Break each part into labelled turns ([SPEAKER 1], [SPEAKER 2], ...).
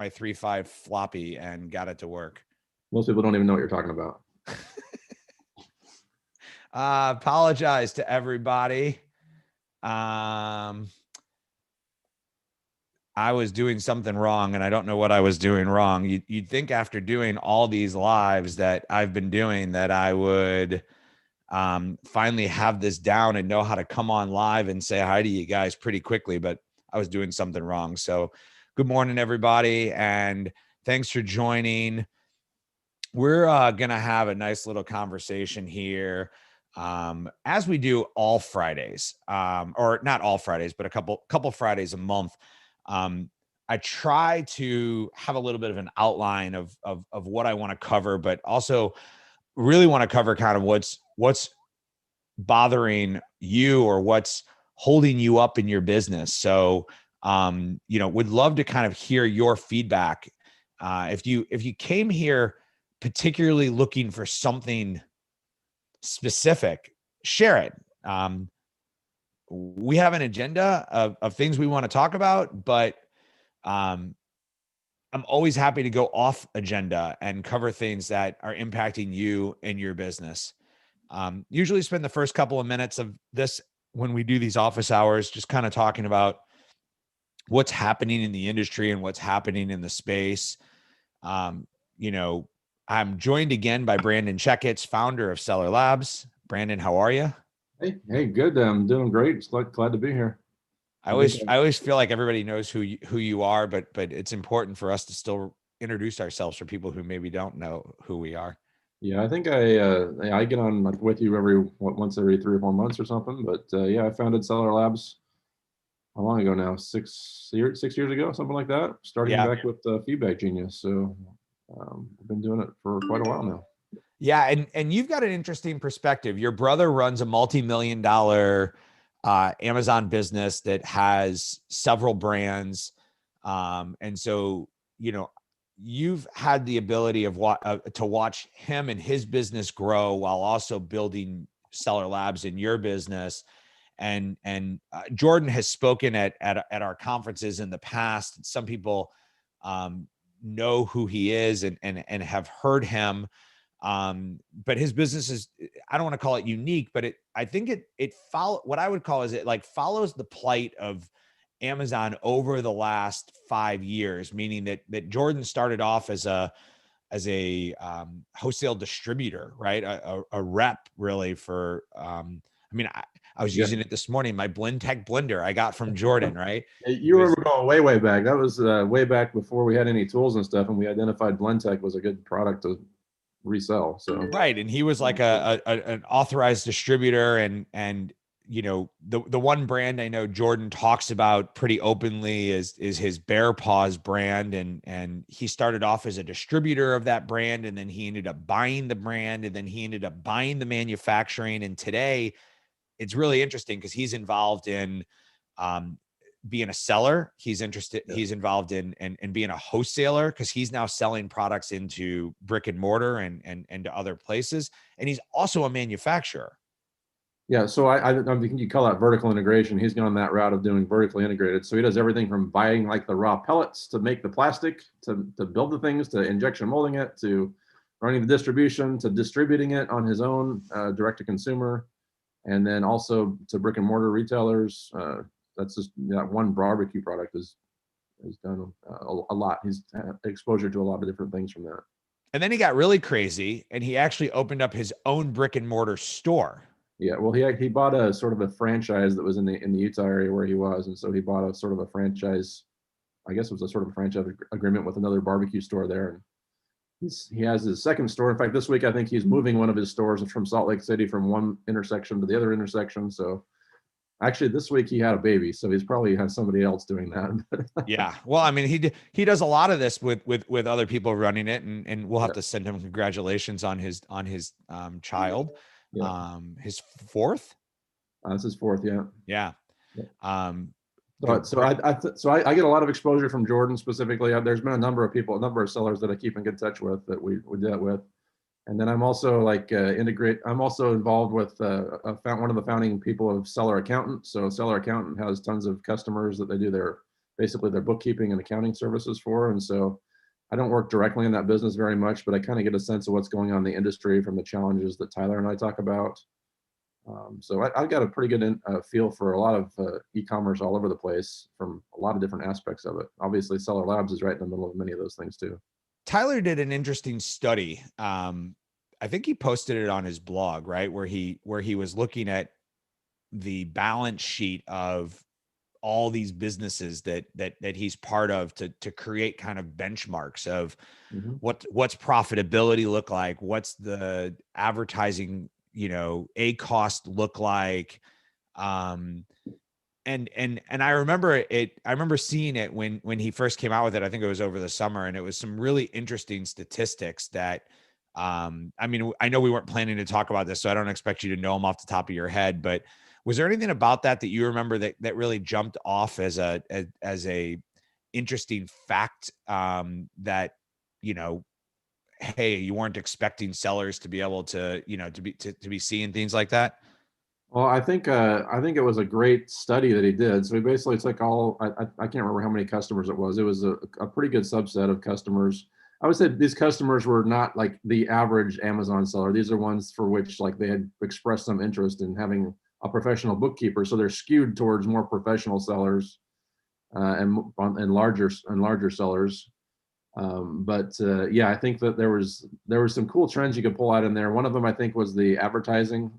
[SPEAKER 1] my 3.5 floppy and got it to work.
[SPEAKER 2] Most people don't even know what you're talking about.
[SPEAKER 1] Apologize to everybody. I was doing something wrong and I don't know what I was doing wrong. You'd think after doing all these lives that I've been doing that I would finally have this down and know how to come on live and say hi to you guys pretty quickly, but I was doing something wrong. So good morning, everybody. And thanks for joining. We're going to have a nice little conversation here. As we do all Fridays, or not all Fridays, but a couple Fridays a month. I try to have a little bit of an outline of what I want to cover, but also really want to cover kind of what's bothering you or what's holding you up in your business. So, would love to kind of hear your feedback. If you came here particularly looking for something specific, share it. We have an agenda of things we want to talk about, but I'm always happy to go off agenda and cover things that are impacting you and your business. Usually spend the first couple of minutes of this when we do these office hours, just kind of talking about what's happening in the industry and what's happening in the space. I'm joined again by Brandon Checketts, founder of Seller Labs. Brandon, how are you?
[SPEAKER 2] Hey, good. I'm doing great. Just glad to be here.
[SPEAKER 1] I always feel like everybody knows who you are, but it's important for us to still introduce ourselves for people who maybe don't know who we are.
[SPEAKER 2] Yeah, I think I get on with you once every 3 or 4 months or something. But I founded Seller Labs how long ago now? 6 years ago, something like that. Starting back with Feedback Genius. So I've been doing it for quite a while now.
[SPEAKER 1] Yeah, and you've got an interesting perspective. Your brother runs a multi-million-dollar Amazon business that has several brands, and so you've had the ability to watch him and his business grow while also building Seller Labs in your business. And Jordan has spoken at our conferences in the past. Some people know who he is and have heard him. But his business is, I don't want to call it unique, but I think it follow what I would call is it like follows the plight of Amazon over the last 5 years, meaning that Jordan started off as a wholesale distributor, right? A rep really for, I was using it this morning, my BlendTech blender I got from Jordan, right?
[SPEAKER 2] You remember going way back. That was way back before we had any tools and stuff, and we identified BlendTech was a good product to resell. So
[SPEAKER 1] right, and he was like an authorized distributor, and the one brand I know Jordan talks about pretty openly is his Bear Paws brand, and he started off as a distributor of that brand, and then he ended up buying the brand, and then he ended up buying the manufacturing, and today it's really interesting because he's involved in being a seller. He's involved in being a wholesaler because he's now selling products into brick and mortar and to other places. And he's also a manufacturer.
[SPEAKER 2] Yeah. So I think you call that vertical integration. He's gone that route of doing vertically integrated. So he does everything from buying like the raw pellets to make the plastic, to build the things, to injection molding it, to running the distribution, to distributing it on his own direct to consumer, and then also to brick and mortar retailers. That's just that one barbecue product has done a lot. He's had exposure to a lot of different things from that.
[SPEAKER 1] And then he got really crazy and he actually opened up his own brick and mortar store.
[SPEAKER 2] Yeah, well, he bought a sort of a franchise that was in the Utah area where he was, and so he bought a sort of a franchise. I guess it was a sort of a franchise agreement with another barbecue store there. And he has his second store. In fact, this week I think he's moving one of his stores from Salt Lake City from one intersection to the other intersection. So actually, this week he had a baby, so he's probably had somebody else doing that.
[SPEAKER 1] Yeah, well, I mean, he does a lot of this with other people running it, and we'll have to send him congratulations on his child, his fourth.
[SPEAKER 2] This is fourth, yeah.
[SPEAKER 1] Yeah.
[SPEAKER 2] So I get a lot of exposure from Jordan specifically. There's been a number of sellers that I keep in good touch with that we do that with. And then I'm also I'm also involved with one of the founding people of Seller Accountant. So Seller Accountant has tons of customers that they do their basically their bookkeeping and accounting services for. And so I don't work directly in that business very much, but I kind of get a sense of what's going on in the industry from the challenges that Tyler and I talk about. So I've got a pretty good feel for a lot of e-commerce all over the place from a lot of different aspects of it. Obviously, Seller Labs is right in the middle of many of those things too.
[SPEAKER 1] Tyler did an interesting study. I think he posted it on his blog, right? Where he was looking at the balance sheet of all these businesses that he's part of to create kind of benchmarks of
[SPEAKER 2] Mm-hmm.
[SPEAKER 1] what's profitability look like, what's the advertising, a cost look like. And I remember it. I remember seeing it when he first came out with it. I think it was over the summer, and it was some really interesting statistics that. I mean, I know we weren't planning to talk about this, so I don't expect you to know them off the top of your head. But was there anything about that you remember that really jumped off as a interesting fact, that you know, hey, you weren't expecting sellers to be able to to be seeing things like that?
[SPEAKER 2] Well, I think it was a great study that he did. So he basically took all I can't remember how many customers it was. It was a pretty good subset of customers. I would say these customers were not like the average Amazon seller. These are ones for which like they had expressed some interest in having a professional bookkeeper. So they're skewed towards more professional sellers and larger sellers. But yeah, I think that there was some cool trends you could pull out in there. One of them I think was the advertising,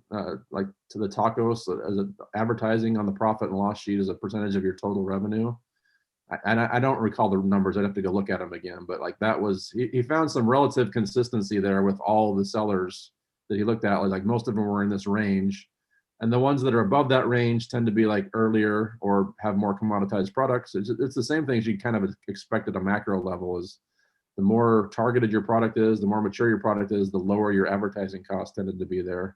[SPEAKER 2] like to the tacos as advertising on the profit and loss sheet as a percentage of your total revenue. I don't recall the numbers. I'd have to go look at them again. But like that was he found some relative consistency there with all the sellers that he looked at. Like most of them were in this range. And the ones that are above that range tend to be like earlier or have more commoditized products. It's the same things you kind of expect at a macro level is the more targeted your product is, the more mature your product is, the lower your advertising costs tended to be there.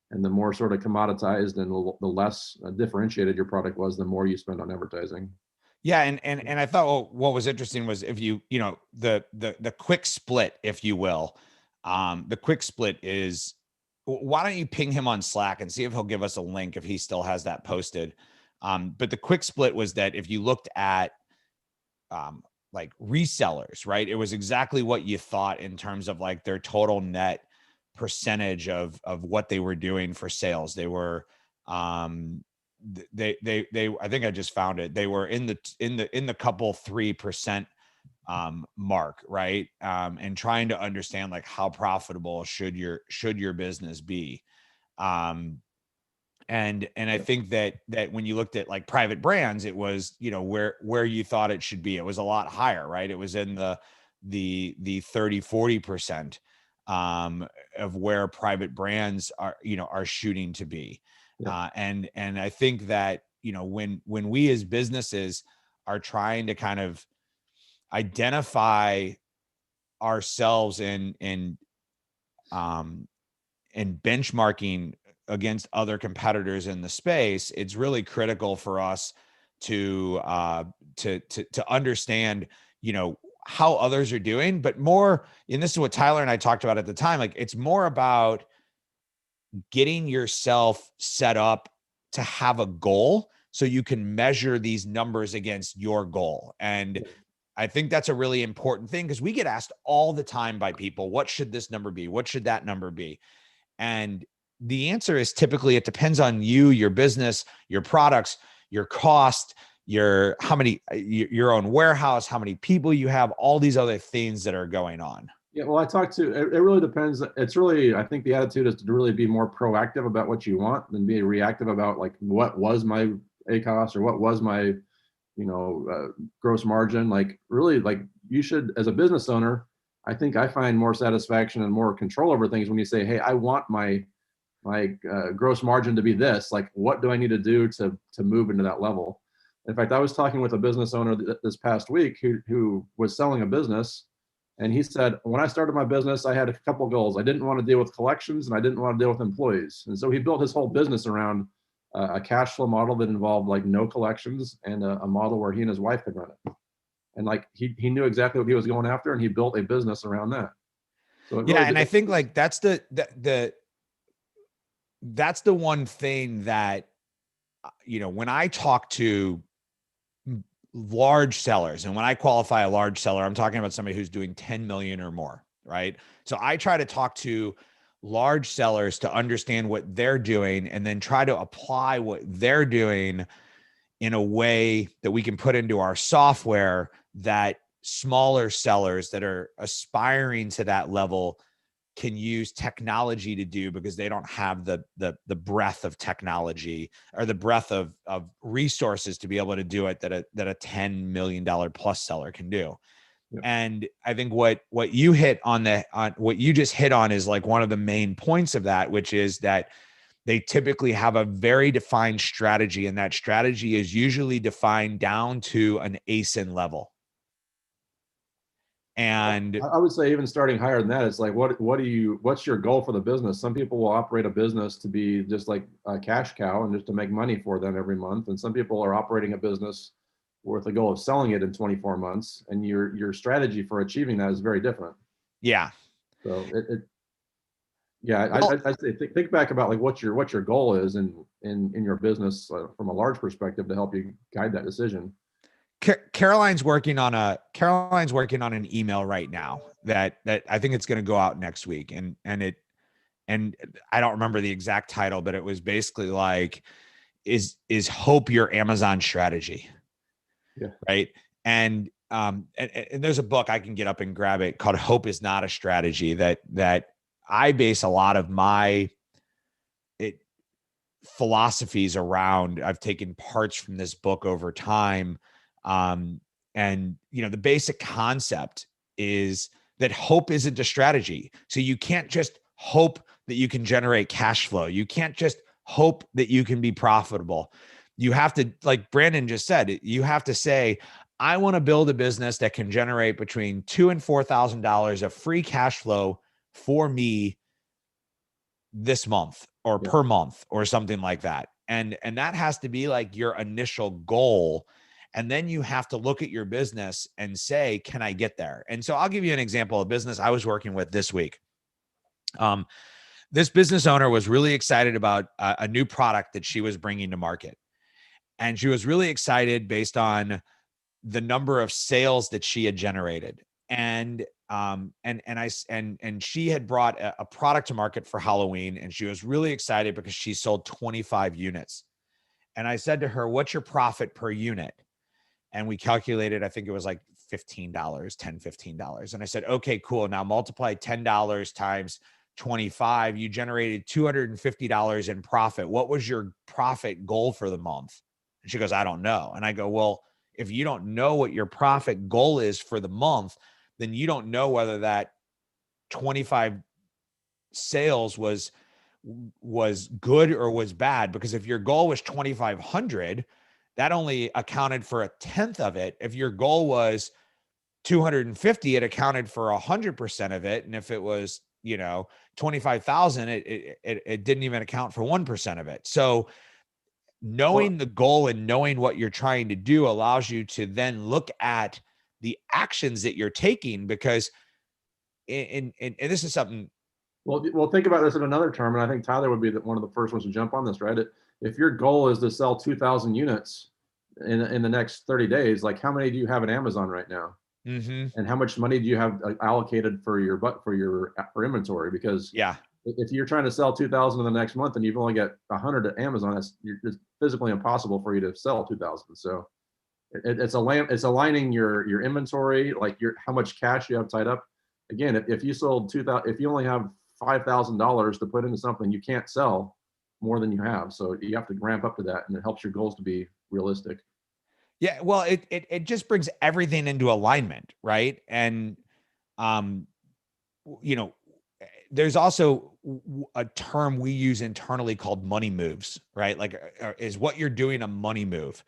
[SPEAKER 2] And the more sort of commoditized and the less differentiated your product was, the more you spend on advertising.
[SPEAKER 1] Yeah, and I thought, well, what was interesting was if the quick split, if you will. The quick split is, why don't you ping him on Slack and see if he'll give us a link if he still has that posted. But the quick split was that if you looked at like resellers, right, it was exactly what you thought in terms of like their total net percentage of what they were doing for sales. They were they I think I just found it. They were in the couple 3% mark, right? And trying to understand like how profitable should your business be. And I think that when you looked at like private brands, it was, where you thought it should be. It was a lot higher, right? It was in the 30-40% of where private brands are shooting to be.
[SPEAKER 2] Yeah.
[SPEAKER 1] And I think that, when we as businesses are trying to kind of identify ourselves in benchmarking against other competitors in the space, it's really critical for us to understand, how others are doing, but more, and this is what Tyler and I talked about at the time, like it's more about getting yourself set up to have a goal so you can measure these numbers against your goal. And I think that's a really important thing because we get asked all the time by people, what should this number be? What should that number be? And the answer is typically it depends on you, your business, your products, your cost, your own warehouse, how many people you have, all these other things that are going on.
[SPEAKER 2] Yeah, well, it really depends. It's really, I think the attitude is to really be more proactive about what you want than be reactive about like, what was my ACOS or what was my, gross margin. Like really, like you should, as a business owner, I think I find more satisfaction and more control over things when you say, hey, I want my gross margin to be this. Like, what do I need to do to move into that level? In fact, I was talking with a business owner this past week who was selling a business, and he said, when I started my business, I had a couple of goals. I didn't want to deal with collections, and I didn't want to deal with employees. And so he built his whole business around a cash flow model that involved like no collections and a model where he and his wife could run it. And like he knew exactly what he was going after, and he built a business around that. So it
[SPEAKER 1] Yeah,
[SPEAKER 2] really
[SPEAKER 1] and I think like that's that's the one thing that when I talk to large sellers. And when I qualify a large seller, I'm talking about somebody who's doing 10 million or more, right? So I try to talk to large sellers to understand what they're doing and then try to apply what they're doing in a way that we can put into our software that smaller sellers that are aspiring to that level can use technology to do, because they don't have the breadth of technology or the breadth of resources to be able to do it that a $10 million plus seller can do.
[SPEAKER 2] Yep.
[SPEAKER 1] And I think what you hit on what you just hit on is like one of the main points of that, which is that they typically have a very defined strategy, and that strategy is usually defined down to an ASIN level. And
[SPEAKER 2] I would say even starting higher than that, it's like, what's your goal for the business? Some people will operate a business to be just like a cash cow and just to make money for them every month. And some people are operating a business with the goal of selling it in 24 months. And your strategy for achieving that is very different.
[SPEAKER 1] yeah,
[SPEAKER 2] So yeah,
[SPEAKER 1] well,
[SPEAKER 2] I say think back about like what your goal is in your business from a large perspective to help you guide that decision.
[SPEAKER 1] Caroline's working on an email right now that I think it's going to go out next week. And I don't remember the exact title, but it was basically like, is hope your Amazon strategy?
[SPEAKER 2] Yeah.
[SPEAKER 1] Right. And there's a book I can get up and grab it called Hope is Not a Strategy that I base a lot of my philosophies around. I've taken parts from this book over time. And the basic concept is that hope isn't a strategy. So you can't just hope that you can generate cash flow. You can't just hope that you can be profitable. You have to, like Brandon just said, you have to say, I want to build a business that can generate between $2,000 and $4,000 of free cash flow for me this month or
[SPEAKER 2] Yeah.
[SPEAKER 1] per month or something like that. And that has to be like your initial goal. And then you have to look at your business and say, can I get there? And so I'll give you an example of business I was working with this week. This business owner was really excited about a new product that she was bringing to market. And she was really excited based on the number of sales that she had generated. And she had brought a product to market for Halloween, and she was really excited because she sold 25 units. And I said to her, what's your profit per unit? And we calculated, I think it was like $15, $15. And I said, okay, cool. Now multiply $10 times 25. You generated $250 in profit. What was your profit goal for the month? And she goes, I don't know. And I go, well, if you don't know what your profit goal is for the month, then you don't know whether that 25 sales was good or was bad. Because if your goal was 2,500, that only accounted for a tenth of it. If your goal was 250, it accounted for 100% of it. And if it was, 25,000, it didn't even account for 1% of it. So knowing the goal and knowing what you're trying to do allows you to then look at the actions that you're taking, because and this is something.
[SPEAKER 2] Well, think about this in another term, and I think Tyler would be one of the first ones to jump on this, right? If your goal is to sell 2,000 units in the next 30 days, like how many do you have in Amazon right now?
[SPEAKER 1] Mm-hmm.
[SPEAKER 2] And how much money do you have allocated for for inventory? Because
[SPEAKER 1] Yeah.
[SPEAKER 2] if you're trying to sell 2,000 in the next month and you've only got 100 at Amazon, it's physically impossible for you to sell 2,000. So it's aligning your inventory, like how much cash you have tied up. Again, if you sold 2,000, if you only have $5,000 to put into something, you can't sell more than you have. So you have to ramp up to that, and it helps your goals to be realistic.
[SPEAKER 1] Yeah. Well, it just brings everything into alignment, right? And um, there's also a term we use internally called money moves, right? Like, is what you're doing a money move?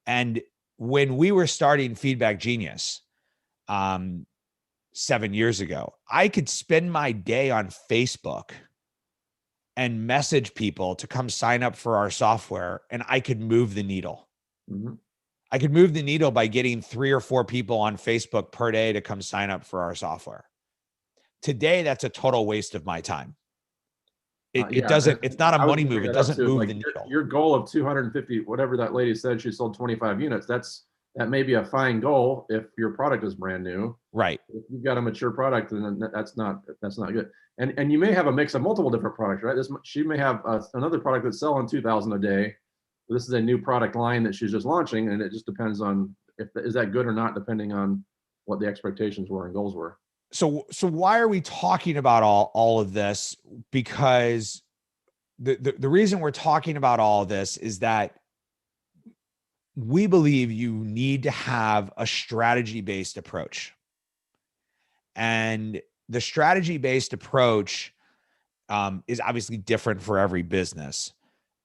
[SPEAKER 1] And when we were starting Feedback Genius, 7 years ago, I could spend my day on Facebook and message people to come sign up for our software, and I could move the needle.
[SPEAKER 2] Mm-hmm.
[SPEAKER 1] I could move the needle by getting 3 or 4 people on Facebook per day to come sign up for our software. Today, that's a total waste of my time. It doesn't, it's not a money move. It doesn't move
[SPEAKER 2] like
[SPEAKER 1] the needle.
[SPEAKER 2] your goal of 250, whatever that lady said, she sold 25 units. That's that may be a fine goal if your product is brand new.
[SPEAKER 1] Right.
[SPEAKER 2] If you've got a mature product, then that's not good. And you may have a mix of multiple different products, right? She may have another product that's selling 2,000 a day. This is a new product line that she's just launching, and it just depends on is that good or not, depending on what the expectations were and goals were.
[SPEAKER 1] So why are we talking about all of this? Because the reason we're talking about all of this is that we believe you need to have a strategy-based approach. And the strategy-based approach is obviously different for every business.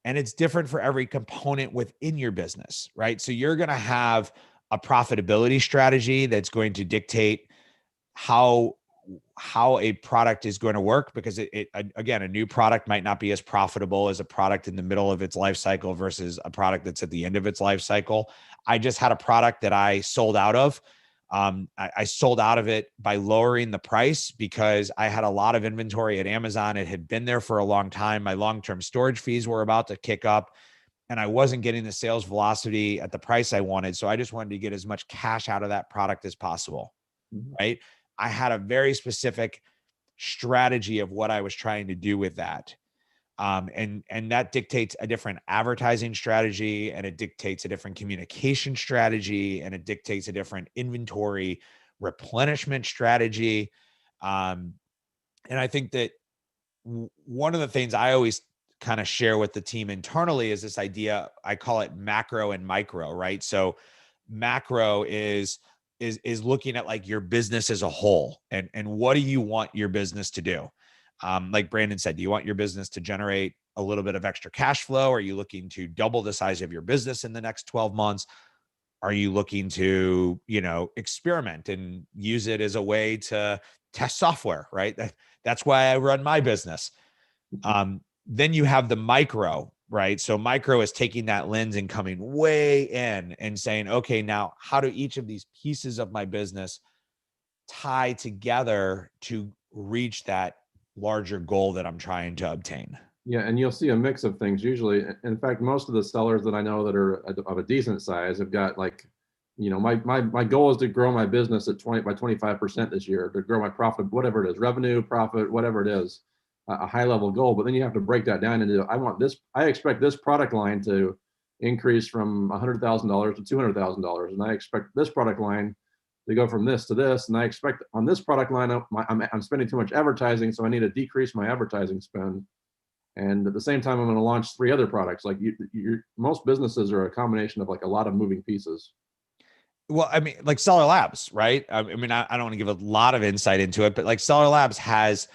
[SPEAKER 1] And it's different for every component within your business, right? So you're going to have a profitability strategy that's going to dictate how a product is going to work, because again, a new product might not be as profitable as a product in the middle of its life cycle versus a product that's at the end of its life cycle. I just had a product that I sold out of. I sold out of it by lowering the price because I had a lot of inventory at Amazon. It had been there for a long time. My long-term storage fees were about to kick up, and I wasn't getting the sales velocity at the price I wanted. So I just wanted to get as much cash out of that product as possible.
[SPEAKER 2] Mhm.
[SPEAKER 1] Right. I had a very specific strategy of what I was trying to do with that. And that dictates a different advertising strategy, and it dictates a different communication strategy, and it dictates a different inventory replenishment strategy. And I think that one of the things I always kind of share with the team internally is this idea, I call it macro and micro, right? So macro is looking at like your business as a whole, and what do you want your business to do? Like Brandon said, do you want your business to generate a little bit of extra cash flow? Are you looking to double the size of your business in the next 12 months? Are you looking to, experiment and use it as a way to test software, right? That's why I run my business. Then you have the micro, right? So micro is taking that lens and coming way in and saying, okay, now how do each of these pieces of my business tie together to reach that larger goal that I'm trying to obtain?
[SPEAKER 2] Yeah, and you'll see a mix of things usually. In fact, most of the sellers that I know that are of a decent size have got like, my goal is to grow my business at 25% this year, to grow my profit, whatever it is, revenue, profit, whatever it is, a high level goal. But then you have to break that down into, I expect this product line to increase from $100,000 to $200,000, and I expect this product line to go from this to this, and I expect on this product line, I'm spending too much advertising, so I need to decrease my advertising spend. And at the same time, I'm going to launch 3 other products. Like most businesses are a combination of like a lot of moving pieces.
[SPEAKER 1] Well, I mean, like Seller Labs, right? I mean, I don't want to give a lot of insight into it, but like Seller Labs has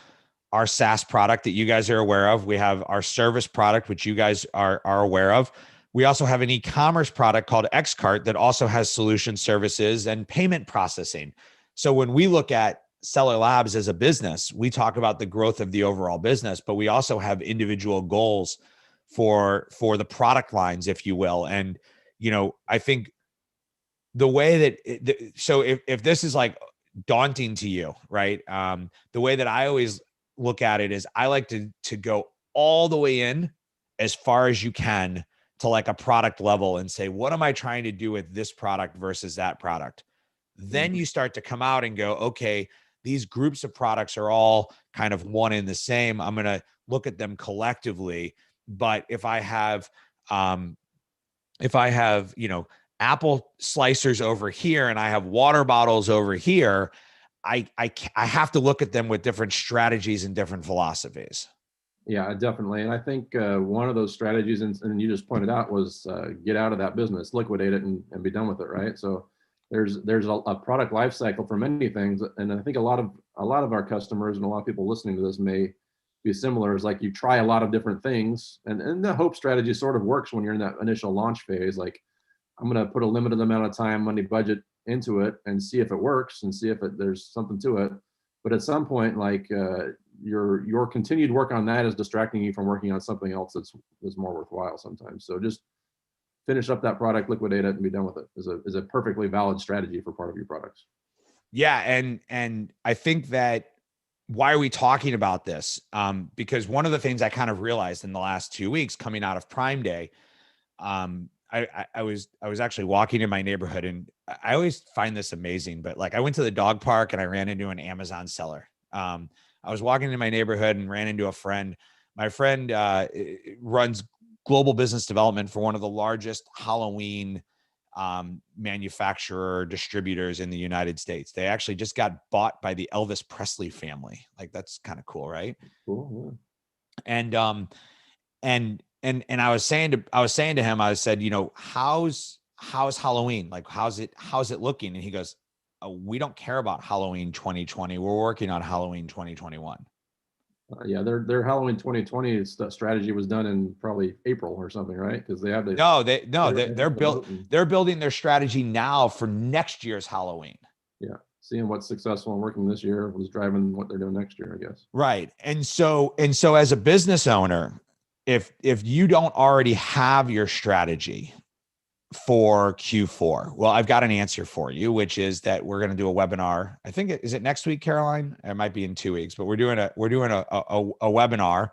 [SPEAKER 1] our SaaS product that you guys are aware of. We have our service product, which you guys are aware of. We also have an e-commerce product called Xcart that also has solution services and payment processing. So when we look at Seller Labs as a business, we talk about the growth of the overall business, but we also have individual goals for the product lines, if you will. And, I think the way that, so if this is like daunting to you, right? The way that I always look at it is I like to go all the way in as far as you can to like a product level and say, what am I trying to do with this product versus that product? Then you start to come out and go, okay, these groups of products are all kind of one and the same. I'm going to look at them collectively. But if I have, apple slicers over here and I have water bottles over here, I have to look at them with different strategies and different philosophies.
[SPEAKER 2] Yeah, definitely. And I think one of those strategies, and you just pointed out, was get out of that business, liquidate it, and be done with it, right? So there's a product life cycle for many things, and I think a lot of our customers and a lot of people listening to this may be similar. Is like you try a lot of different things, and the hope strategy sort of works when you're in that initial launch phase. Like I'm going to put a limited amount of time, money, budget into it and see if it works and see if there's something to it. But at some point, like your continued work on that is distracting you from working on something else that's more worthwhile sometimes. So just finish up that product, liquidate it, and be done with it is a perfectly valid strategy for part of your products.
[SPEAKER 1] Yeah, and I think that, why are we talking about this? Because one of the things I kind of realized in the last 2 weeks coming out of Prime Day, I was actually walking in my neighborhood, and I always find this amazing, but like I went to the dog park and I ran into an Amazon seller. I was walking in my neighborhood and ran into a friend. My friend runs global business development for one of the largest Halloween manufacturer distributors in the United States. They actually just got bought by the Elvis Presley family. Like that's kind of cool, right?
[SPEAKER 2] Cool.
[SPEAKER 1] And I was saying to him, I said, how's Halloween? Like, how's it looking? And he goes, oh, we don't care about Halloween 2020. We're working on Halloween 2021.
[SPEAKER 2] Yeah, their Halloween 2020 strategy was done in probably April or something, right? Because they have to.
[SPEAKER 1] They're building their strategy now for next year's Halloween.
[SPEAKER 2] Yeah, seeing what's successful and working this year was driving what they're doing next year, I guess.
[SPEAKER 1] Right. And so as a business owner, if you don't already have your strategy for Q4, well, I've got an answer for you, which is that we're going to do a webinar. I think is it next week, Caroline? It might be in 2 weeks, but we're doing a webinar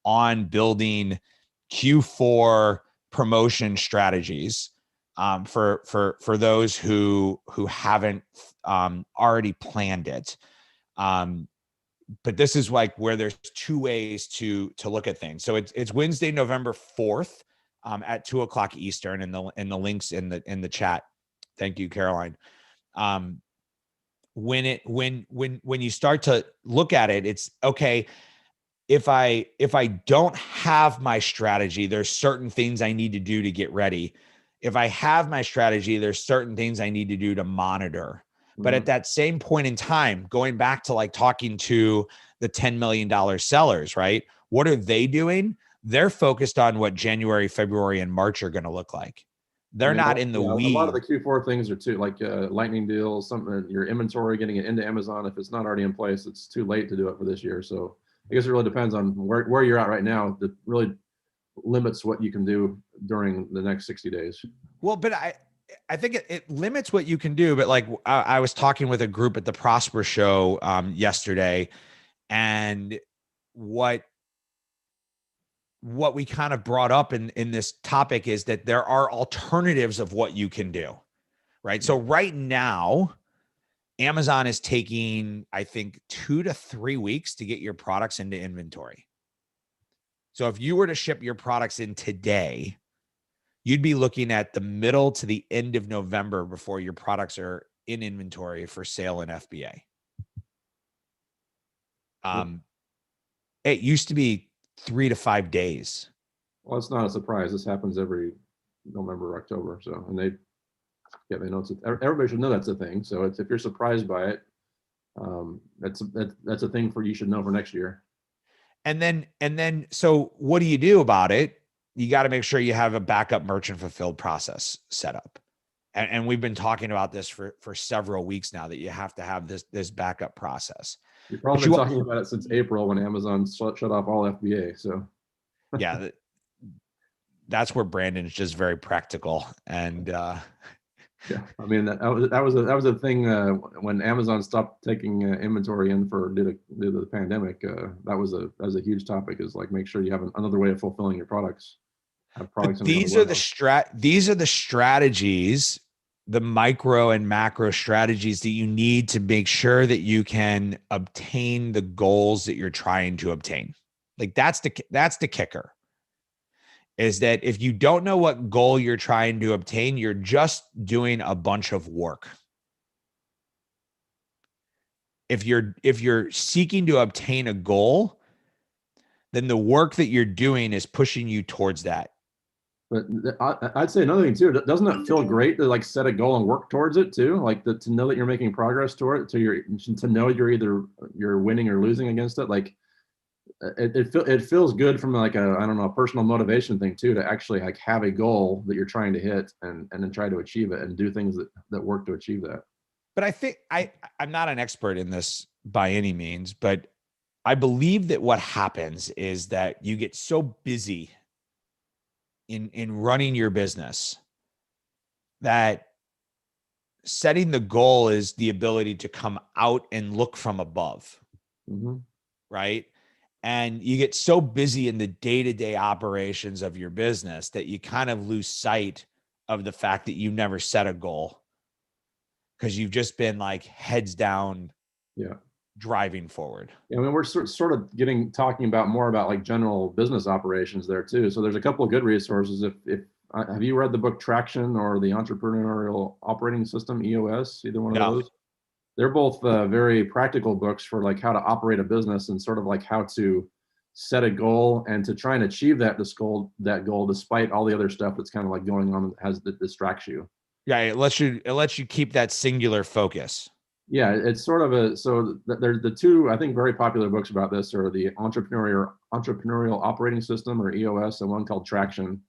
[SPEAKER 1] on building Q4 promotion strategies for those who haven't already planned it. But this is like where there's two ways to look at things. So it's Wednesday, November 4th at 2:00 Eastern, and the links in the chat. Thank you, Caroline. When you start to look at it, it's okay. If I don't have my strategy, there's certain things I need to do to get ready. If I have my strategy, there's certain things I need to do to monitor. But at that same point in time, going back to like talking to the $10 million sellers, right? What are they doing? They're focused on what January, February, and March are going to look like. They're not in the weeds.
[SPEAKER 2] A lot of the Q4 things are too, like lightning deals, something, your inventory, getting it into Amazon. If it's not already in place, it's too late to do it for this year. So I guess it really depends on where you're at right now. That really limits what you can do during the next 60 days.
[SPEAKER 1] Well, but I think it limits what you can do. But like I was talking with a group at the Prosper Show yesterday, and what we kind of brought up in this topic is that there are alternatives of what you can do, right? So right now, Amazon is taking, I think, 2 to 3 weeks to get your products into inventory. So if you were to ship your products in today, you'd be looking at the middle to the end of November before your products are in inventory for sale in FBA. It used to be 3 to 5 days.
[SPEAKER 2] Well, it's not a surprise. This happens every November, October. So, and they know everybody should know that's a thing. So if you're surprised by it, that's a thing you should know for next year.
[SPEAKER 1] And then, so what do you do about it? You got to make sure you have a backup merchant fulfilled process set up. And we've been talking about this for several weeks now, that you have to have this backup process.
[SPEAKER 2] You've probably been talking about it since April when Amazon shut off all FBA. So
[SPEAKER 1] yeah, that's where Brandon's just very practical. And
[SPEAKER 2] yeah, I mean that was a thing when Amazon stopped taking inventory in due to the pandemic. That was a huge topic. Is like, make sure you have another way of fulfilling your products. Have products.
[SPEAKER 1] These are the strategies, the micro and macro strategies that you need to make sure that you can obtain the goals that you're trying to obtain. Like that's the kicker. Is that if you don't know what goal you're trying to obtain, you're just doing a bunch of work. If you're seeking to obtain a goal, then the work that you're doing is pushing you towards that.
[SPEAKER 2] But I'd say another thing too. Doesn't it feel great to like set a goal and work towards it too? Like to know that you're making progress toward it, to know you're winning or losing against it. Like it feels good from like a personal motivation thing too, to actually like have a goal that you're trying to hit and then try to achieve it and do things that work to achieve that.
[SPEAKER 1] But I think I'm not an expert in this by any means, but I believe that what happens is that you get so busy in running your business that setting the goal is the ability to come out and look from above. Right? And you get so busy in the day-to-day operations of your business that you kind of lose sight of the fact that you never set a goal because you've just been like heads down
[SPEAKER 2] Yeah.
[SPEAKER 1] driving forward.
[SPEAKER 2] Yeah, I mean, we're sort of talking about more about like general business operations there too. So there's a couple of good resources. If have you read the book Traction or the Entrepreneurial Operating System, EOS? Either one of
[SPEAKER 1] No.
[SPEAKER 2] those? They're both very practical books for like how to operate a business and sort of like how to set a goal and to try and achieve that goal despite all the other stuff that's kind of like going on that distracts you.
[SPEAKER 1] Yeah, it lets you keep that singular focus.
[SPEAKER 2] Yeah, it's sort of there's the two I think very popular books about this are the Entrepreneurial Operating System, or EOS, and one called Traction.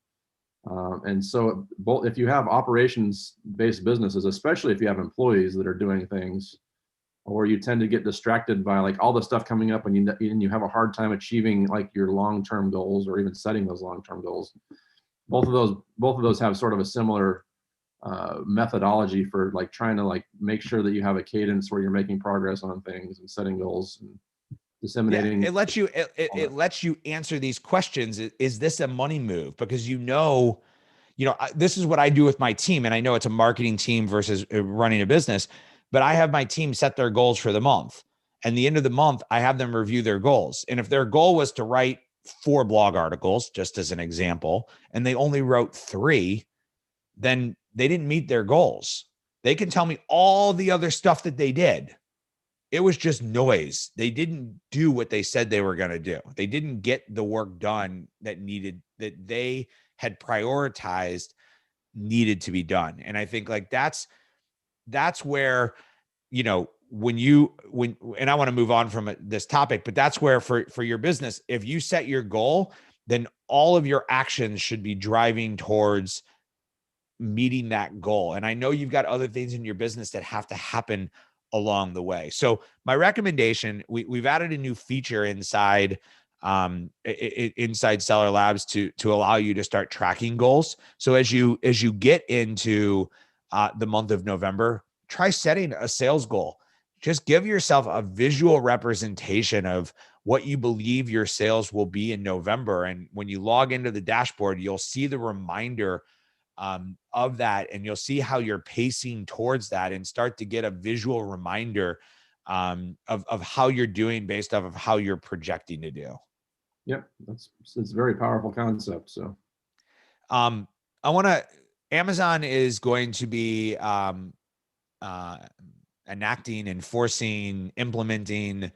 [SPEAKER 2] And so both, if you have operations based businesses, especially if you have employees that are doing things, or you tend to get distracted by like all the stuff coming up, and you have a hard time achieving like your long term goals or even setting those long term goals. Both of those have sort of a similar methodology for like trying to like make sure that you have a cadence where you're making progress on things and setting goals and disseminating.
[SPEAKER 1] Yeah, it lets you answer these questions. Is this a money move? Because this is what I do with my team, and I know it's a marketing team versus running a business, but I have my team set their goals for the month. And the end of the month, I have them review their goals. And if their goal was to write 4 blog articles, just as an example, and they only wrote 3, then they didn't meet their goals. They can tell me all the other stuff that they did. It was just noise. They didn't do what they said they were going to do. They didn't get the work done that they had prioritized needed to be done. And I think like that's where, and I want to move on from this topic, but that's where for your business, if you set your goal, then all of your actions should be driving towards meeting that goal. And I know you've got other things in your business that have to happen along the way. So my recommendation, we've added a new feature inside Seller Labs to allow you to start tracking goals. So as you get into the month of November, try setting a sales goal. Just give yourself a visual representation of what you believe your sales will be in November. And when you log into the dashboard, you'll see the reminder of that, and you'll see how you're pacing towards that, and start to get a visual reminder of how you're doing based off of how you're projecting to do.
[SPEAKER 2] Yep, it's a very powerful concept. So,
[SPEAKER 1] Amazon is going to be enacting, enforcing, implementing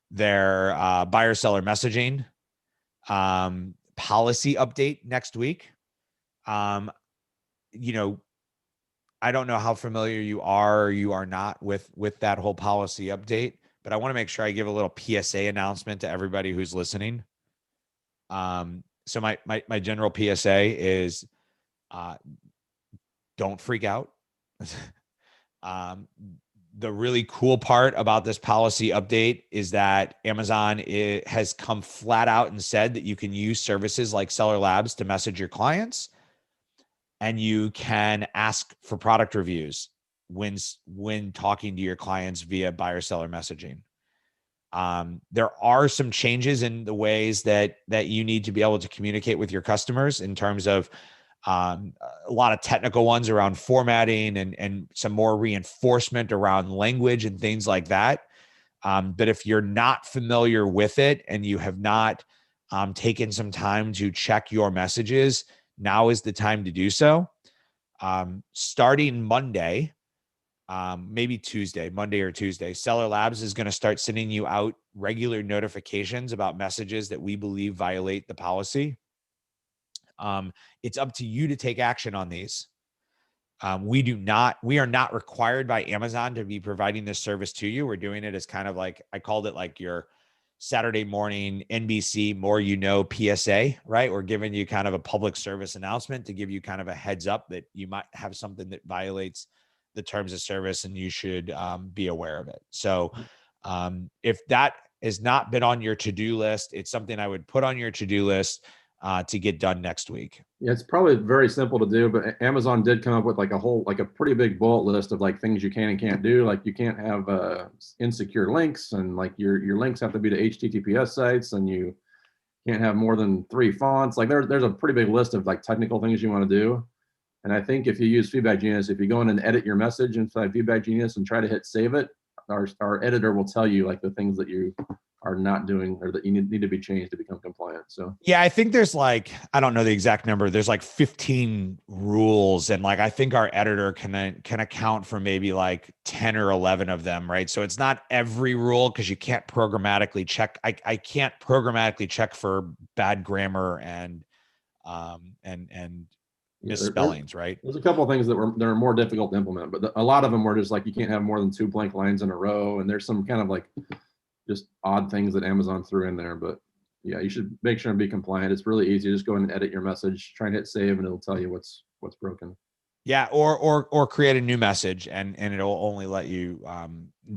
[SPEAKER 1] their buyer seller messaging policy update next week. I don't know how familiar you are or you are not with that whole policy update, but I want to make sure I give a little PSA announcement to everybody who's listening. So my general PSA is, don't freak out. The really cool part about this policy update is that Amazon has come flat out and said that you can use services like Seller Labs to message your clients, and you can ask for product reviews when talking to your clients via buyer seller messaging. There are some changes in the ways that you need to be able to communicate with your customers in terms of a lot of technical ones around formatting and some more reinforcement around language and things like that. But if you're not familiar with it and you have not taken some time to check your messages, now is the time to do so. Starting Monday, maybe Tuesday, Monday or Tuesday, Seller Labs is going to start sending you out regular notifications about messages that we believe violate the policy. It's up to you to take action on these. We are not required by Amazon to be providing this service to you. We're doing it as kind of like, I called it like your Saturday morning NBC More You Know PSA, right? We're giving you kind of a public service announcement to give you kind of a heads up that you might have something that violates the terms of service, and you should be aware of it. So if that has not been on your to-do list, it's something I would put on your to-do list to get done next week.
[SPEAKER 2] Yeah, it's probably very simple to do, but Amazon did come up with like a pretty big bullet list of like things you can and can't do. Like you can't have insecure links, and like your links have to be to HTTPS sites, and you can't have more than 3 fonts. Like there's a pretty big list of like technical things you want to do. And I think if you use Feedback Genius, if you go in and edit your message inside Feedback Genius and try to hit save it, our editor will tell you like the things that you are not doing or that you need to be changed to become compliant. So
[SPEAKER 1] Yeah, I think there's like, I don't know the exact number. There's like 15 rules. And like, I think our editor can account for maybe like 10 or 11 of them. Right. So it's not every rule because you can't programmatically check. I can't programmatically check for bad grammar and
[SPEAKER 2] yeah,
[SPEAKER 1] misspellings. Right.
[SPEAKER 2] there's a couple of things that are more difficult to implement, but a lot of them were just like you can't have more than 2 blank lines in a row. And there's some kind of like just odd things that Amazon threw in there. But yeah, you should make sure and be compliant. It's really easy. Just go in and edit your message, try and hit save, and it'll tell you what's broken.
[SPEAKER 1] Yeah, or create a new message and it'll only let you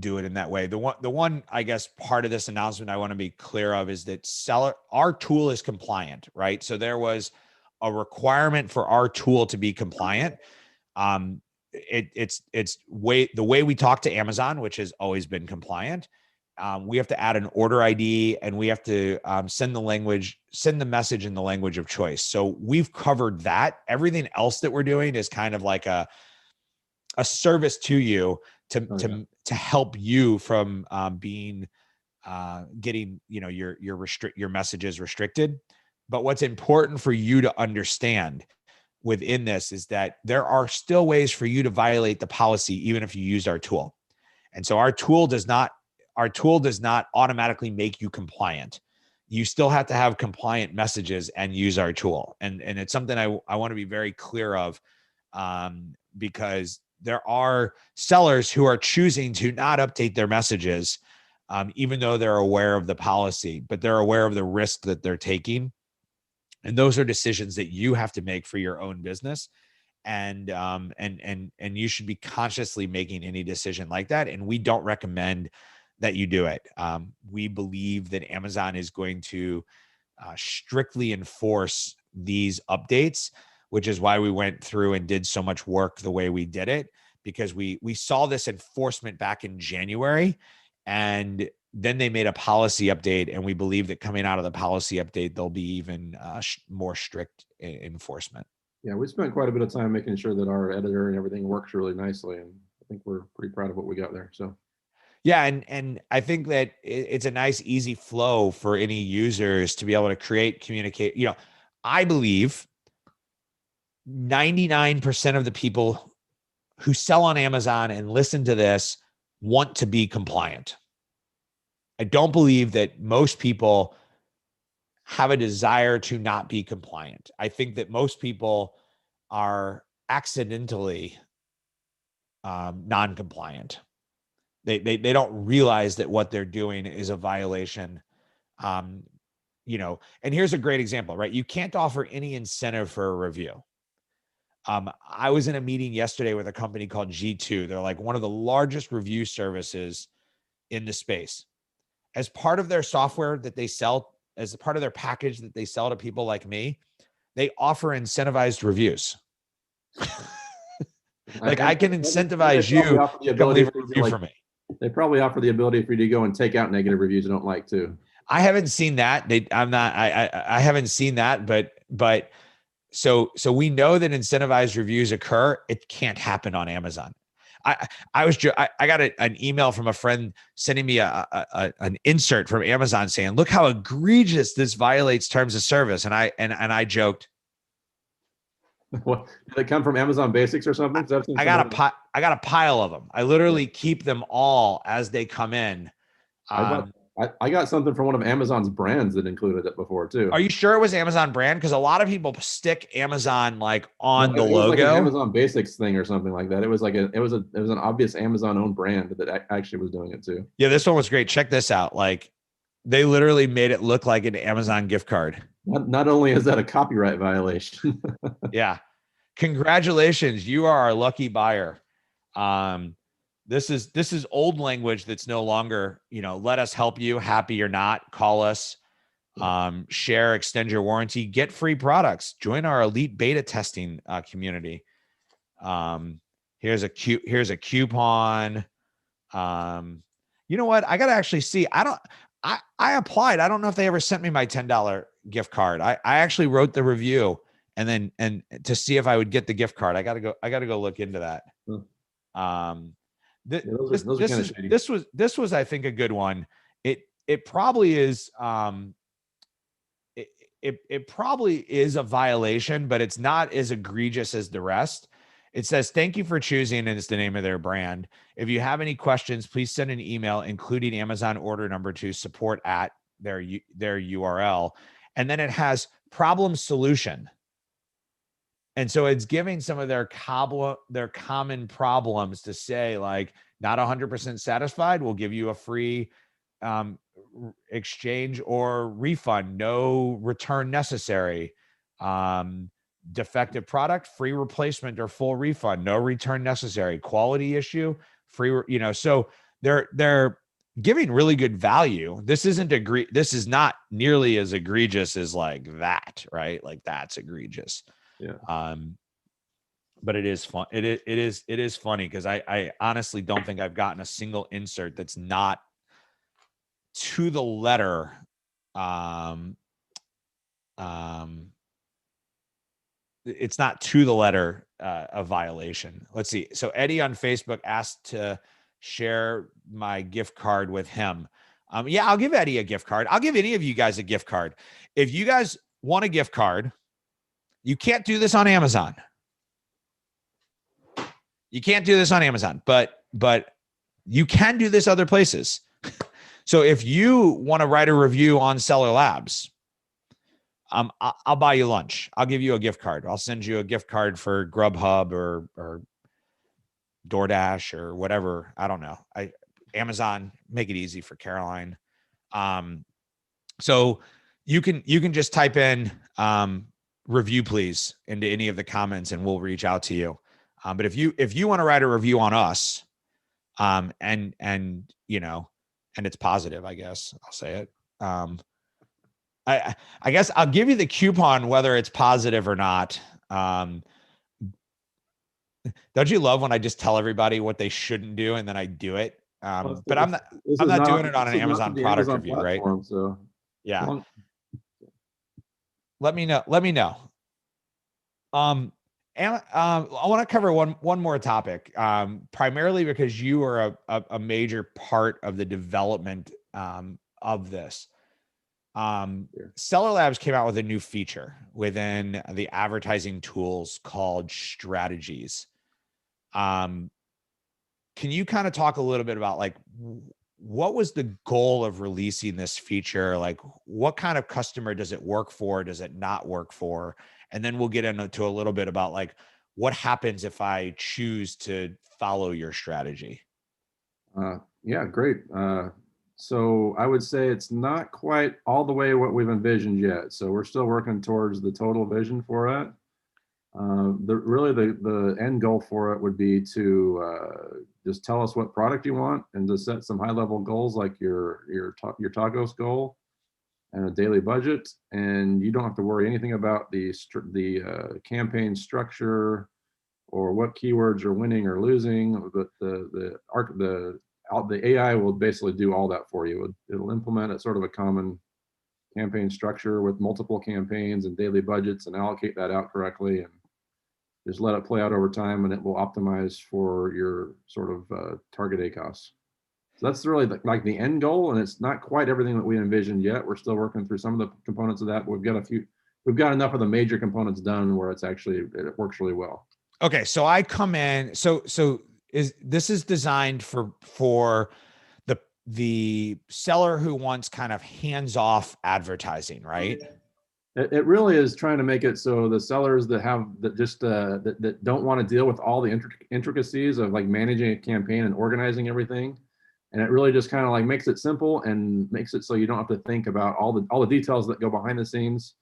[SPEAKER 1] do it in that way. The one I guess part of this announcement I want to be clear of is that our tool is compliant, right? So there was a requirement for our tool to be compliant. It's the way we talk to Amazon, which has always been compliant. We have to add an order ID and we have to send the message in the language of choice. So we've covered that. Everything else that we're doing is kind of like a service to you to help you from being getting, your messages restricted. But what's important for you to understand within this is that there are still ways for you to violate the policy, even if you used our tool. And so our tool does not automatically make you compliant. You still have to have compliant messages and use our tool. And it's something I want to be very clear of, because there are sellers who are choosing to not update their messages, even though they're aware of the policy, but they're aware of the risk that they're taking. And those are decisions that you have to make for your own business. And you should be consciously making any decision like that. And we don't recommend that you do it. We believe that Amazon is going to strictly enforce these updates, which is why we went through and did so much work the way we did it, because we saw this enforcement back in January, and then they made a policy update, and we believe that coming out of the policy update, there'll be even more strict enforcement.
[SPEAKER 2] Yeah, we spent quite a bit of time making sure that our editor and everything works really nicely, and I think we're pretty proud of what we got there. So
[SPEAKER 1] Yeah, and I think that it's a nice, easy flow for any users to be able to communicate. I believe 99% of the people who sell on Amazon and listen to this want to be compliant. I don't believe that most people have a desire to not be compliant. I think that most people are accidentally non-compliant. They don't realize that what they're doing is a violation. And here's a great example, right? You can't offer any incentive for a review. I was in a meeting yesterday with a company called G2. They're like one of the largest review services in the space. As part of their software that they sell, as a part of their package that they sell to people like me, they offer incentivized reviews. Like I can incentivize you to come leave a review for me.
[SPEAKER 2] They probably offer the ability for you to go and take out negative reviews you don't like too.
[SPEAKER 1] I haven't seen that. I haven't seen that, but so we know that incentivized reviews occur. It can't happen on Amazon. I got an email from a friend sending me an insert from Amazon saying, "Look how egregious this violates terms of service." And I joked,
[SPEAKER 2] "What, did it come from Amazon Basics or something?"
[SPEAKER 1] I got a pile of them. I literally keep them all as they come in.
[SPEAKER 2] I got something from one of Amazon's brands that included it before too.
[SPEAKER 1] Are you sure it was Amazon brand? Because a lot of people stick Amazon like on the logo.
[SPEAKER 2] It was like an Amazon Basics thing or something like that. It was like it was an obvious Amazon owned brand that actually was doing it too.
[SPEAKER 1] Yeah, this one was great. Check this out. Like they literally made it look like an Amazon gift card.
[SPEAKER 2] Not only is that a copyright violation.
[SPEAKER 1] Yeah. Congratulations. You are our lucky buyer. This is old language that's no longer, let us help you, happy or not, call us, share, extend your warranty, get free products, join our elite beta testing community. Here's a coupon. You know what? I got to actually see. I applied. I don't know if they ever sent me my $10 gift card. I actually wrote the review and to see if I would get the gift card. I gotta go look into that. Um, th-
[SPEAKER 2] Yeah, those are kind of shady.
[SPEAKER 1] this was, I think, a good one. It probably is, it probably is a violation, but it's not as egregious as the rest. It says, "Thank you for choosing," and it's the name of their brand. "If you have any questions, please send an email, including Amazon order number to support at their URL." And then it has problem solution. And so it's giving some of their common problems to say, like, not 100% satisfied, we'll give you a free um, exchange or refund, no return necessary. Defective product, free replacement or full refund, no return necessary. Quality issue, free, so they're giving really good value. This is not nearly as egregious as like that, right? Like that's egregious.
[SPEAKER 2] Yeah.
[SPEAKER 1] But it is fun. It is funny because I honestly don't think I've gotten a single insert that's not to the letter. Um, it's not to the letter a violation. Let's see. So Eddie on Facebook asked to share my gift card with him. Yeah, I'll give Eddie a gift card. I'll give any of you guys a gift card. If you guys want a gift card, you can't do this on Amazon. You can't do this on Amazon, but you can do this other places. So if you want to write a review on Seller Labs, I'll buy you lunch. I'll give you a gift card. I'll send you a gift card for Grubhub or DoorDash or whatever. I don't know. Amazon, make it easy for Caroline. So you can just type in review please into any of the comments and we'll reach out to you. But if you want to write a review on us, and it's positive, I guess I'll say it. I guess I'll give you the coupon whether it's positive or not. Don't you love when I just tell everybody what they shouldn't do and then I do it? But I'm not doing it on an Amazon product review, right?
[SPEAKER 2] So
[SPEAKER 1] yeah. Let me know. I want to cover one more topic, primarily because you are a major part of the development of this. Seller Labs came out with a new feature within the advertising tools called strategies. Can you kind of talk a little bit about like what was the goal of releasing this feature? Like what kind of customer does it work for? Does it not work for? And then we'll get into a little bit about like what happens if I choose to follow your strategy.
[SPEAKER 2] Yeah, great. So I would say it's not quite all the way what we've envisioned yet. So we're still working towards the total vision for it. The end goal for it would be to just tell us what product you want and to set some high level goals like your tacos goal and a daily budget, and you don't have to worry anything about the campaign structure or what keywords are winning or losing. But the AI will basically do all that for you. It'll implement a sort of a common campaign structure with multiple campaigns and daily budgets and allocate that out correctly and just let it play out over time, and it will optimize for your sort of target ACOS. So that's really like the end goal, and it's not quite everything that we envisioned yet. We're still working through some of the components of that. But we've got enough of the major components done where it works really well.
[SPEAKER 1] Okay, so I come in. So this is designed for the seller who wants kind of hands-off advertising, right?
[SPEAKER 2] It really is trying to make it so the sellers that don't want to deal with all the intricacies of like managing a campaign and organizing everything, and it really just kind of like makes it simple and makes it so you don't have to think about all the details that go behind the scenes,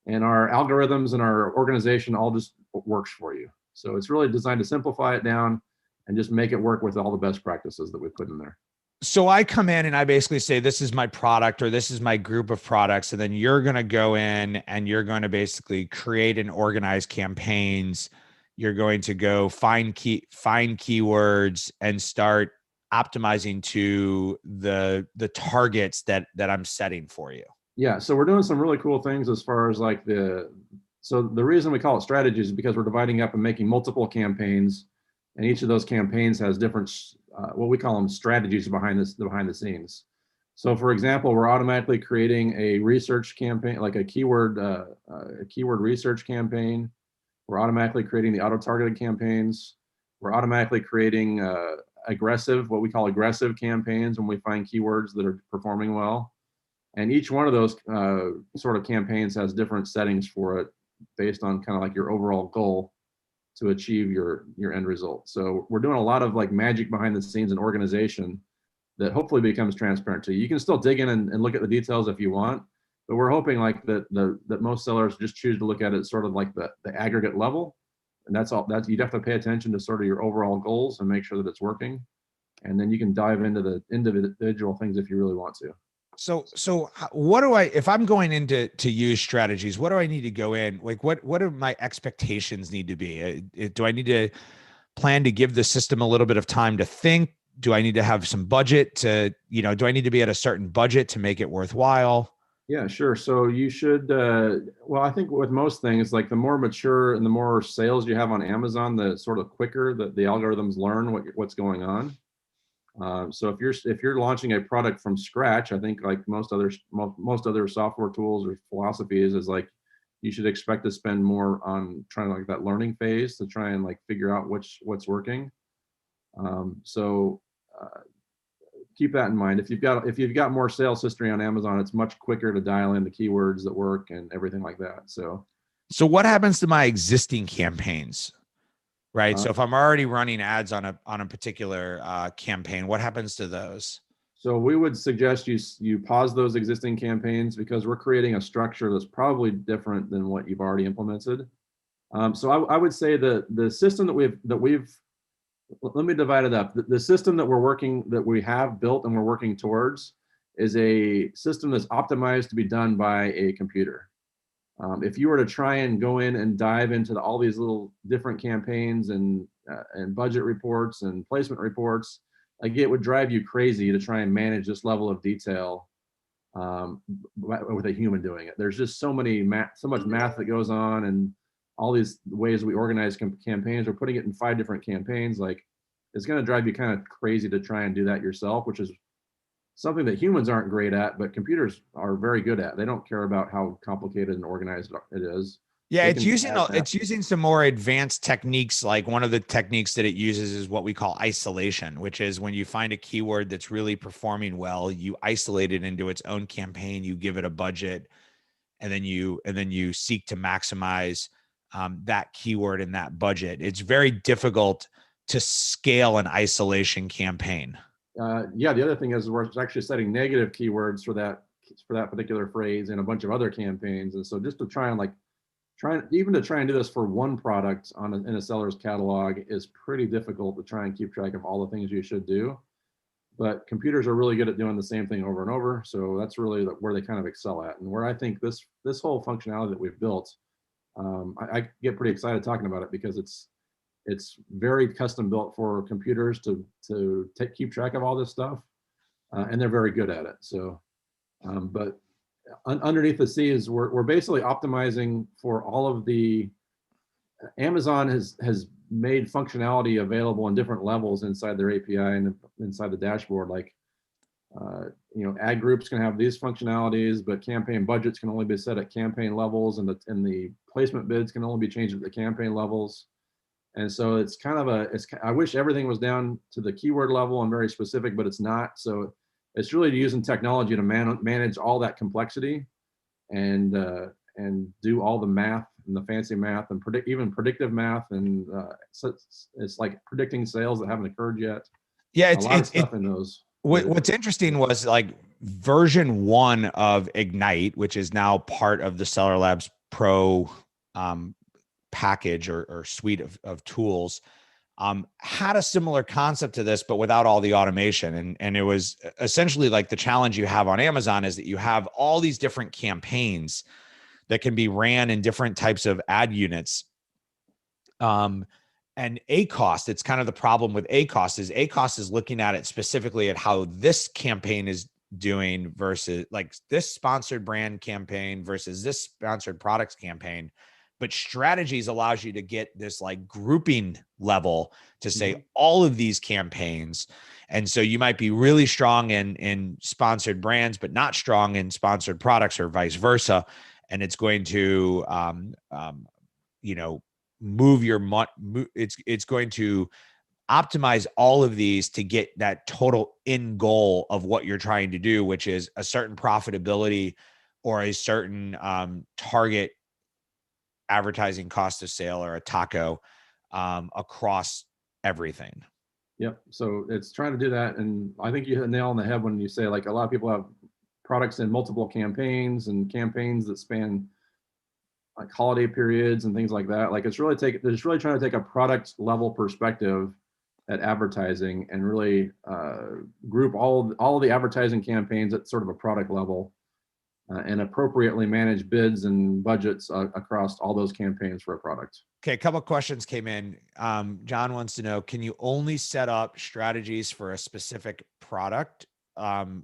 [SPEAKER 2] and our algorithms and our organization all just works for you. So it's really designed to simplify it down and just make it work with all the best practices that we put in there.
[SPEAKER 1] So I come in and I basically say, this is my product or this is my group of products. And then you're going to go in and you're going to basically create and organize campaigns. You're going to go find keywords and start optimizing to the targets that I'm setting for you.
[SPEAKER 2] Yeah. So we're doing some really cool things as far as like So the reason we call it strategies is because we're dividing up and making multiple campaigns, and each of those campaigns has different, what we call them strategies behind the scenes. So for example, we're automatically creating a research campaign, like a keyword research campaign. We're automatically creating the auto-targeted campaigns. We're automatically creating what we call aggressive campaigns when we find keywords that are performing well. And each one of those sort of campaigns has different settings for it based on kind of like your overall goal to achieve your end result. So we're doing a lot of like magic behind the scenes and organization that hopefully becomes transparent to you. You can still dig in and look at the details if you want, but we're hoping like that most sellers just choose to look at it sort of like the aggregate level. And that's all. That's, you'd have to pay attention to sort of your overall goals and make sure that it's working. And then you can dive into the individual things if you really want to.
[SPEAKER 1] So what do if I'm going into to use strategies, what do I need to go in? Like, what do my expectations need to be? Do I need to plan to give the system a little bit of time to think? Do I need to have some budget to, do I need to be at a certain budget to make it worthwhile?
[SPEAKER 2] Yeah, sure. So you should, well, I think with most things, like the more mature and the more sales you have on Amazon, the sort of quicker that the algorithms learn what's going on. So if you're launching a product from scratch, I think like most other software tools or philosophies is like you should expect to spend more on trying like that learning phase to try and like figure out what's working. So keep that in mind. If you've got more sales history on Amazon, it's much quicker to dial in the keywords that work and everything like that.
[SPEAKER 1] So what happens to my existing campaigns? Right.
[SPEAKER 2] Uh,
[SPEAKER 1] So if I'm already running ads on a particular campaign, what happens to those?
[SPEAKER 2] so we would suggest you pause those existing campaigns because we're creating a structure that's probably different than what you've already implemented. So I would say that the system that we've let me divide it up. The system that we have built and we're working towards is a system that's optimized to be done by a computer. If you were to try and go in and dive into all these little different campaigns and budget reports and placement reports, like it would drive you crazy to try and manage this level of detail with a human doing it. There's just so much math that goes on, and all these ways we organize campaigns. We're putting it in 5 different campaigns. Like it's going to drive you kind of crazy to try and do that yourself, which is something that humans aren't great at, but computers are very good at. They don't care about how complicated and organized it is.
[SPEAKER 1] Yeah, it's using some more advanced techniques. Like one of the techniques that it uses is what we call isolation, which is when you find a keyword that's really performing well, you isolate it into its own campaign, you give it a budget, and then you seek to maximize that keyword and that budget. It's very difficult to scale an isolation campaign.
[SPEAKER 2] Yeah, the other thing is we're actually setting negative keywords for that particular phrase in a bunch of other campaigns, and so just to try and do this for one product in a seller's catalog is pretty difficult to try and keep track of all the things you should do. But computers are really good at doing the same thing over and over, so that's really where they kind of excel at, and where I think this whole functionality that we've built, I get pretty excited talking about it because it's very custom built for computers to keep track of all this stuff, and they're very good at it. So, but underneath the scenes, we're basically optimizing for all of the. Amazon has made functionality available in different levels inside their API and inside the dashboard. Like, ad groups can have these functionalities, but campaign budgets can only be set at campaign levels, and the placement bids can only be changed at the campaign levels. And so it's kind of I wish everything was down to the keyword level and very specific, but it's not. So it's really using technology to manage all that complexity and do all the math and the fancy math and even predictive math. And so it's like predicting sales that haven't occurred yet.
[SPEAKER 1] Yeah,
[SPEAKER 2] a lot of stuff in those.
[SPEAKER 1] What's interesting was like version 1 of Ignite, which is now part of the Seller Labs Pro package or suite of tools, had a similar concept to this, but without all the automation. And it was essentially like the challenge you have on Amazon is that you have all these different campaigns that can be ran in different types of ad units. And ACoS, it's kind of the problem with ACoS is looking at it specifically at how this campaign is doing versus like this sponsored brand campaign versus this sponsored products campaign. But strategies allows you to get this like grouping level to say all of these campaigns. And so you might be really strong in sponsored brands, but not strong in sponsored products, or vice versa. And it's going to, you know, move your it's going to optimize all of these to get that total end goal of what you're trying to do, which is a certain profitability or a certain target advertising cost of sale, or a taco, across everything.
[SPEAKER 2] Yep. So it's trying to do that. And I think you hit the nail on the head when you say, like, a lot of people have products in multiple campaigns, and campaigns that span like holiday periods and things like that. Like, it's really trying to take a product level perspective at advertising, and really group all of the advertising campaigns at sort of a product level, and appropriately manage bids and budgets across all those campaigns for a product.
[SPEAKER 1] Okay, a couple of questions came in. John wants to know, can you only set up strategies for a specific product?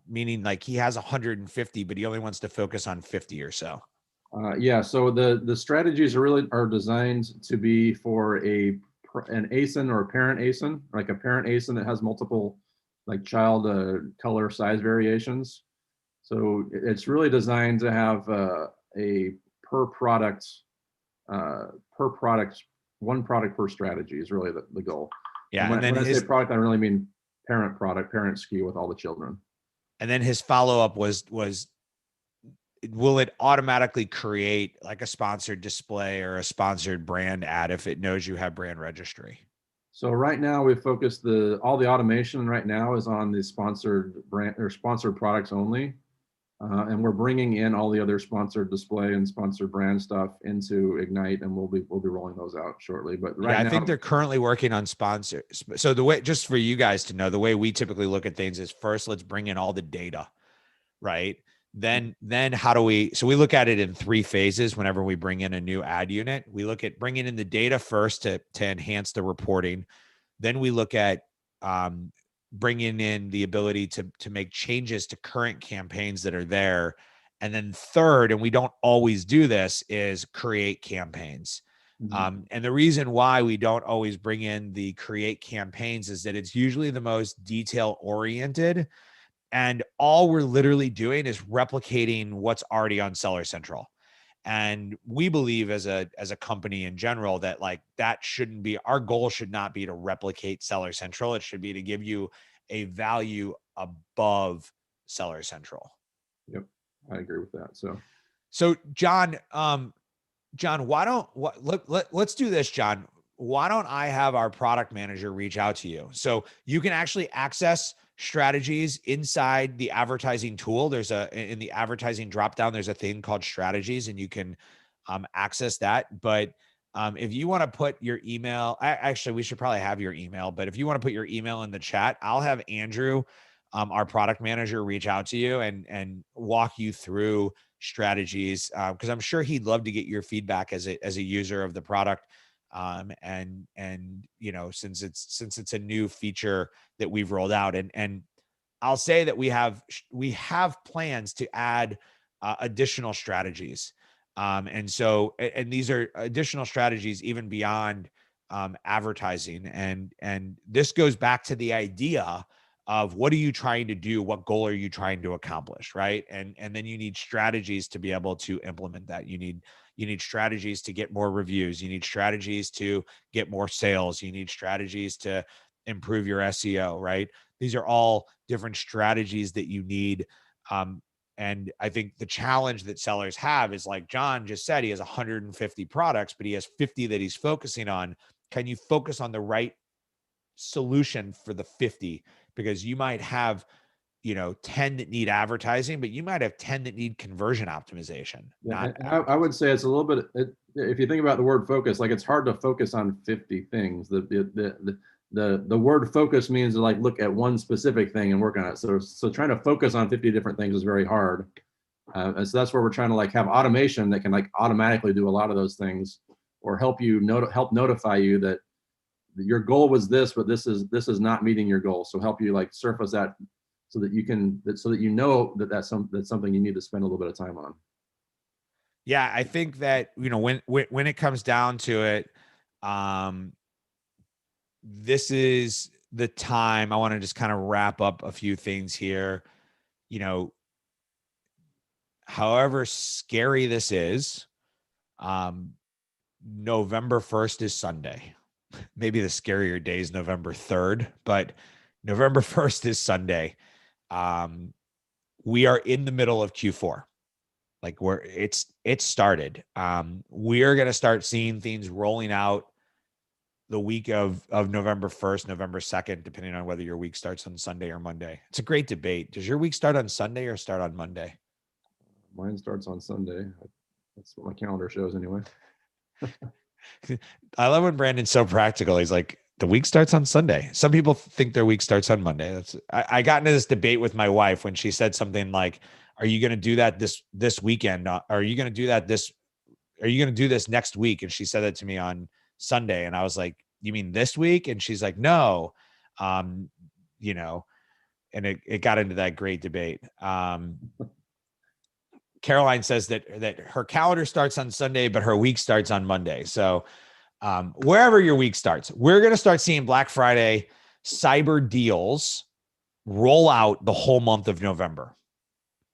[SPEAKER 1] Meaning like he has 150, but he only wants to focus on 50 or so.
[SPEAKER 2] Yeah, so the strategies are designed to be for an ASIN or a parent ASIN, like a parent ASIN that has multiple like child color size variations. So it's really designed to have a per product, one product per strategy is really the goal.
[SPEAKER 1] Yeah,
[SPEAKER 2] And when I say product, I really mean parent product, parent SKU with all the children.
[SPEAKER 1] And then his follow-up was will it automatically create like a sponsored display or a sponsored brand ad if it knows you have brand registry?
[SPEAKER 2] So right now we've focused all the automation right now is on the sponsored brand or sponsored products only. And we're bringing in all the other sponsored display and sponsored brand stuff into Ignite, and we'll be rolling those out shortly. But right now,
[SPEAKER 1] I think they're currently working on sponsors. So the way, just for you guys to know, the way we typically look at things is first, let's bring in all the data, right? Then how do we, so we look at it in 3 phases. Whenever we bring in a new ad unit, we look at bringing in the data first to enhance the reporting. Then we look at bringing in the ability to make changes to current campaigns that are there. And then third, and we don't always do this, is create campaigns. And the reason why we don't always bring in the create campaigns is that it's usually the most detail oriented. And all we're literally doing is replicating what's already on Seller Central. And we believe as a company in general that like that shouldn't be, our goal should not be to replicate Seller Central. It should be to give you a value above Seller Central.
[SPEAKER 2] Yep, I agree with that.
[SPEAKER 1] So John, let's do this, John. Why don't I have our product manager reach out to you? So you can actually access strategies inside the advertising tool. In the advertising dropdown, there's a thing called strategies, and you can access that. But if you want to put your email, actually, we should probably have your email, but if you want to put your email in the chat, I'll have Andrew, our product manager, reach out to you and walk you through strategies. Cause I'm sure he'd love to get your feedback as a user of the product. And you know, since it's a new feature that we've rolled out, and I'll say that we have plans to add additional strategies. And these are additional strategies even beyond advertising. And this goes back to the idea of what are you trying to do? What goal are you trying to accomplish? Right. And then you need strategies to be able to implement that. You need strategies to get more reviews. You need strategies to get more sales. You need strategies to improve your SEO, right? These are all different strategies that you need. And I think the challenge that sellers have is, like John just said, he has 150 products, but he has 50 that he's focusing on. Can you focus on the right solution for the 50? Because you might have, 10 that need advertising, but you might have 10 that need conversion optimization.
[SPEAKER 2] Yeah, I would say it's a little bit, if you think about the word focus, like it's hard to focus on 50 things. The word focus means to like look at one specific thing and work on it. So trying to focus on 50 different things is very hard. And so that's where we're trying to like have automation that can like automatically do a lot of those things, or help notify you that your goal was this, but this is not meeting your goal. So help you like surface that so that you know that's something you need to spend a little bit of time on.
[SPEAKER 1] Yeah, I think that, when it comes down to it, this is the time I want to just kind of wrap up a few things here. You know, however scary this is, um, November 1st is Sunday. Maybe the scarier day is November 3rd, but November 1st is Sunday. Um, we are in the middle of Q4. Like it's started. We're gonna start seeing things rolling out the week of November 1st, November 2nd, depending on whether your week starts on Sunday or Monday. It's a great debate. Does your week start on Sunday or start on Monday?
[SPEAKER 2] Mine starts on Sunday. That's what my calendar shows anyway.
[SPEAKER 1] I love when Brandon's so practical. He's like, the week starts on Sunday. Some people think their week starts on Monday. I got into this debate with my wife when she said something like, "Are you going to do that this weekend? Are you going to do that this? Are you going to do this next week?" And she said that to me on Sunday, and I was like, "You mean this week?" And she's like, "No." Um, you know, and it got into that great debate. Caroline says that her calendar starts on Sunday, but her week starts on Monday. So wherever your week starts, we're going to start seeing Black Friday cyber deals roll out the whole month of November,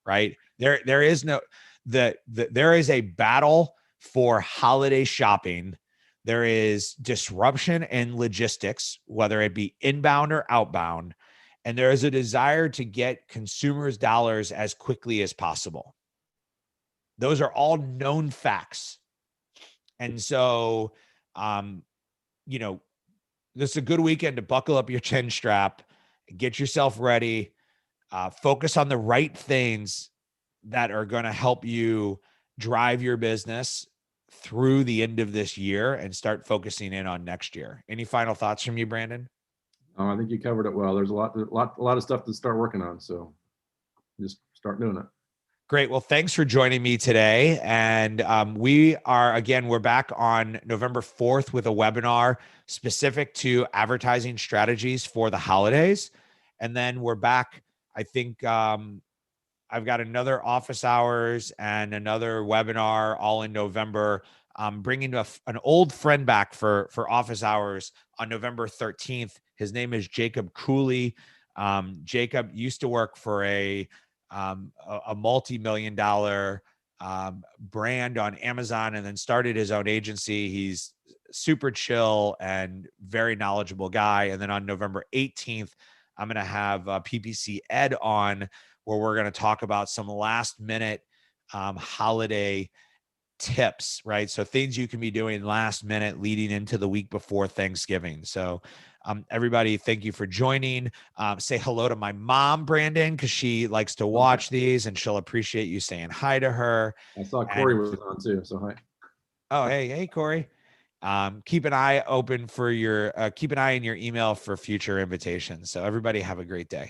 [SPEAKER 1] right? There is no, there is a battle for holiday shopping. There is disruption in logistics, whether it be inbound or outbound. And there is a desire to get consumers' dollars as quickly as possible. Those are all known facts. And so, um, you know, this is a good weekend to buckle up your chin strap, get yourself ready, focus on the right things that are going to help you drive your business through the end of this year and start focusing in on next year. Any final thoughts from you, Brandon?
[SPEAKER 2] I think you covered it well. There's a lot of stuff to start working on. So just start doing it.
[SPEAKER 1] Great. Well, thanks for joining me today. And we're back on November 4th with a webinar specific to advertising strategies for the holidays. And then we're back, I think, I've got another office hours and another webinar all in November. I'm bringing an old friend back for office hours on November 13th. His name is Jacob Cooley. Jacob used to work for a multi-million dollar brand on Amazon and then started his own agency. He's super chill and very knowledgeable guy. And then on November 18th, I'm going to have PPC Ed on, where we're going to talk about some last minute holiday tips, right? So things you can be doing last minute leading into the week before Thanksgiving. So everybody, thank you for joining. Say hello to my mom, Brandon, because she likes to watch these and she'll appreciate you saying hi to her.
[SPEAKER 2] I saw Corey
[SPEAKER 1] And
[SPEAKER 2] was on too. So hi.
[SPEAKER 1] oh, hey, Corey. Keep an eye open for keep an eye in your email for future invitations. So everybody have a great day.